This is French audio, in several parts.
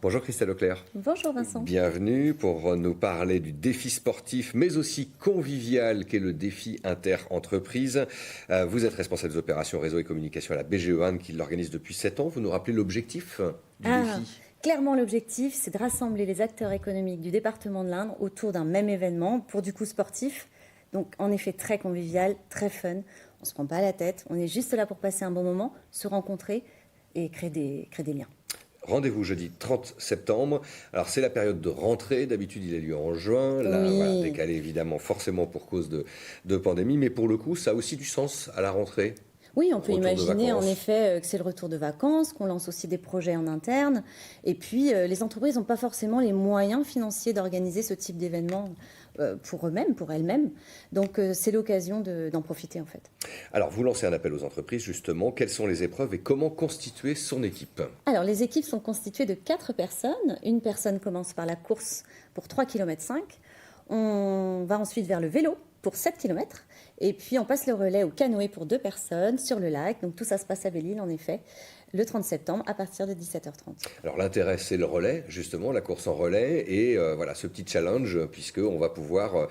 Bonjour Christelle Auclair. Bonjour Vincent. Bienvenue pour nous parler du défi sportif, mais aussi convivial qu'est le défi inter-entreprise. Vous êtes responsable des opérations réseau et communication à la BGE1 qui l'organise depuis 7 ans. Vous nous rappelez l'objectif du défi? Clairement, l'objectif, c'est de rassembler les acteurs économiques du département de l'Indre autour d'un même événement, pour du coup sportif. Donc en effet très convivial, très fun. On ne se prend pas la tête, on est juste là pour passer un bon moment, se rencontrer et créer des liens. Rendez-vous jeudi 30 septembre. Alors c'est la période de rentrée, d'habitude il a lieu en juin, là Oui. voilà, décalé évidemment forcément pour cause de pandémie, mais pour le coup ça a aussi du sens à la rentrée. Oui, on peut Retour de imaginer en vacances. effet que c'est le retour de vacances, qu'on lance aussi des projets en interne. Et puis, les entreprises n'ont pas forcément les moyens financiers d'organiser ce type d'événement pour eux-mêmes, pour elles-mêmes. Donc, c'est l'occasion d'en profiter en fait. Alors vous lancez un appel aux entreprises justement, quelles sont les épreuves et comment constituer son équipe? Alors, les équipes sont constituées de 4 personnes. Une personne commence par la course pour 3,5 km. On va ensuite vers le vélo pour 7 km. Et puis, on passe le relais au canoë pour 2 personnes sur le lac. Donc, tout ça se passe à Belle-Île, en effet, le 30 septembre à partir de 17h30. Alors l'intérêt c'est le relais, justement, la course en relais et voilà ce petit challenge puisqu'on va pouvoir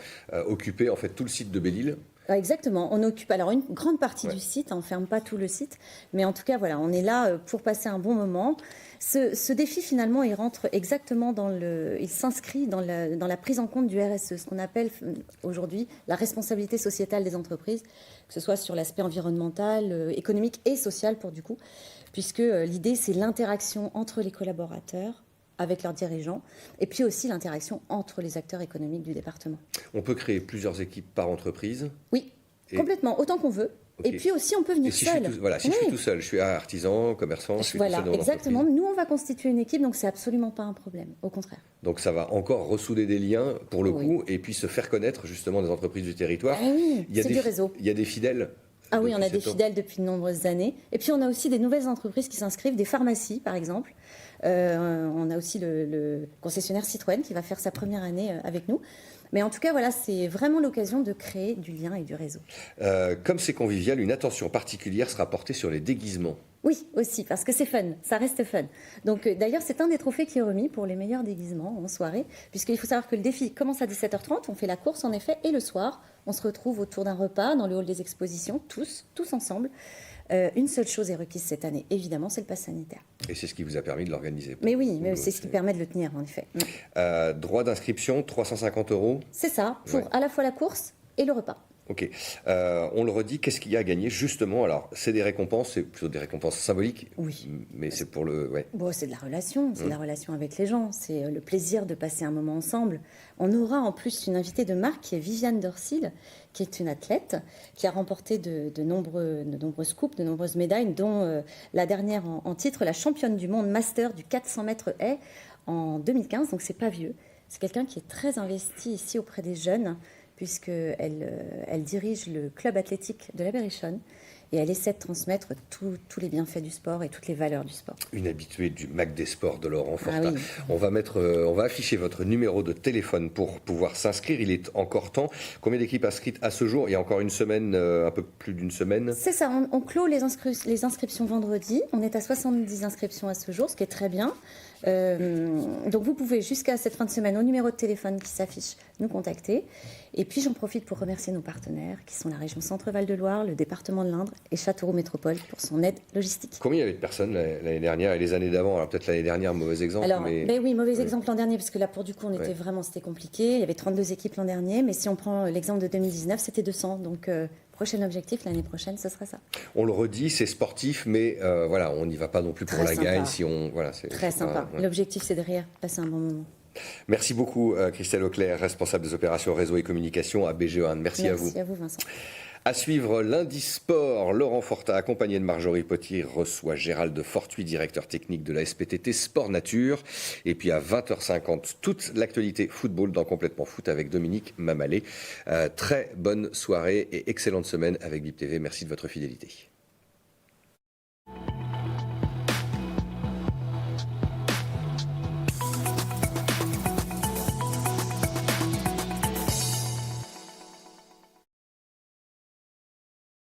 occuper en fait tout le site de Belle-Île. Exactement, on occupe alors une grande partie Ouais. du site, on ne ferme pas tout le site, mais en tout cas voilà, on est là pour passer un bon moment. Ce défi finalement, il rentre exactement il s'inscrit dans la prise en compte du RSE, ce qu'on appelle aujourd'hui la responsabilité sociétale des entreprises, que ce soit sur l'aspect environnemental, économique et social pour du coup, puisque l'idée c'est l'interaction entre les collaborateurs avec leurs dirigeants, et puis aussi l'interaction entre les acteurs économiques du département. On peut créer plusieurs équipes par entreprise. Oui, Et- complètement, autant qu'on veut. Ok. Et puis aussi, on peut Et venir si seul. je suis tout seul, je suis artisan, commerçant, je suis tout Voilà, seul dans exactement. l'entreprise. Nous, on va constituer une équipe, donc c'est absolument pas un problème. Au contraire. Donc ça va encore ressouder des liens pour le Oui. coup et puis se faire connaître justement des entreprises du territoire. Ah oui, Il y a c'est des du réseau. Il y a des fidèles. Ah oui, on a depuis des 7 ans. fidèles depuis de nombreuses années. Et puis, on a aussi des nouvelles entreprises qui s'inscrivent, des pharmacies, par exemple. On a aussi le concessionnaire Citroën qui va faire sa première année avec nous. Mais en tout cas, voilà, c'est vraiment l'occasion de créer du lien et du réseau. Comme c'est convivial, une attention particulière sera portée sur les déguisements. Oui, aussi, parce que c'est fun, ça reste fun. Donc d'ailleurs, c'est un des trophées qui est remis pour les meilleurs déguisements en soirée, puisqu'il faut savoir que le défi commence à 17h30, on fait la course en effet, et le soir, on se retrouve autour d'un repas dans le hall des expositions, tous ensemble. Une seule chose est requise cette année, évidemment, c'est le pass sanitaire. Et c'est ce qui vous a permis de l'organiser. Mais oui, mais c'est ce qui permet de le tenir, en effet. Droit d'inscription, 350 €. C'est ça, pour Ouais. à la fois la course et le repas. Ok. On le redit, qu'est-ce qu'il y a à gagner justement? Alors, c'est des récompenses, c'est plutôt des récompenses symboliques. Oui. Mais c'est pour le. Ouais. Bon, c'est de la relation, c'est de la relation avec les gens, c'est le plaisir de passer un moment ensemble. On aura en plus une invitée de marque qui est Viviane Dorsil, qui est une athlète, qui a remporté de nombreuses coupes, de nombreuses médailles, dont la dernière en titre, la championne du monde master du 400 mètres haies en 2015, donc c'est pas vieux. C'est quelqu'un qui est très investi ici auprès des jeunes, puisqu'elle dirige le club athlétique de la Berrichonne et elle essaie de transmettre tous les bienfaits du sport et toutes les valeurs du sport. Une habituée du MAC des Sports de Laurent Fortin. Ah oui. On va afficher votre numéro de téléphone pour pouvoir s'inscrire. Il est encore temps. Combien d'équipes inscrites à ce jour? Il y a encore une semaine, un peu plus d'une semaine. C'est ça, on clôt les inscriptions vendredi. On est à 70 inscriptions à ce jour, ce qui est très bien. Donc vous pouvez jusqu'à cette fin de semaine au numéro de téléphone qui s'affiche nous contacter. Et puis j'en profite pour remercier nos partenaires qui sont la région Centre-Val de Loire, le département de l'Indre et Châteauroux Métropole pour son aide logistique. Combien il y avait de personnes l'année dernière et les années d'avant? Alors peut-être l'année dernière, mauvais exemple. Alors, mais... ben oui, mauvais exemple l'an dernier, parce que là, pour du coup, Ouais. c'était compliqué. Il y avait 32 équipes l'an dernier, mais si on prend l'exemple de 2019, c'était 200. Donc, prochain objectif, l'année prochaine, ce sera ça. On le redit, c'est sportif, mais voilà, on n'y va pas non plus pour Très la sympa. gagne. Si on, voilà, Très c'est sympa. pas- ouais. L'objectif, c'est derrière, passer un bon moment. Merci beaucoup, Christelle Auclair, responsable des opérations réseau et communication à BGE1. Merci à vous. Merci à vous, Vincent. À suivre lundi sport, Laurent Fortin, accompagné de Marjorie Potier, reçoit Gérald Fortuit, directeur technique de la SPTT Sport Nature. Et puis à 20h50, toute l'actualité football dans Complètement Foot avec Dominique Mamalé. Très bonne soirée et excellente semaine avec BIP TV. Merci de votre fidélité.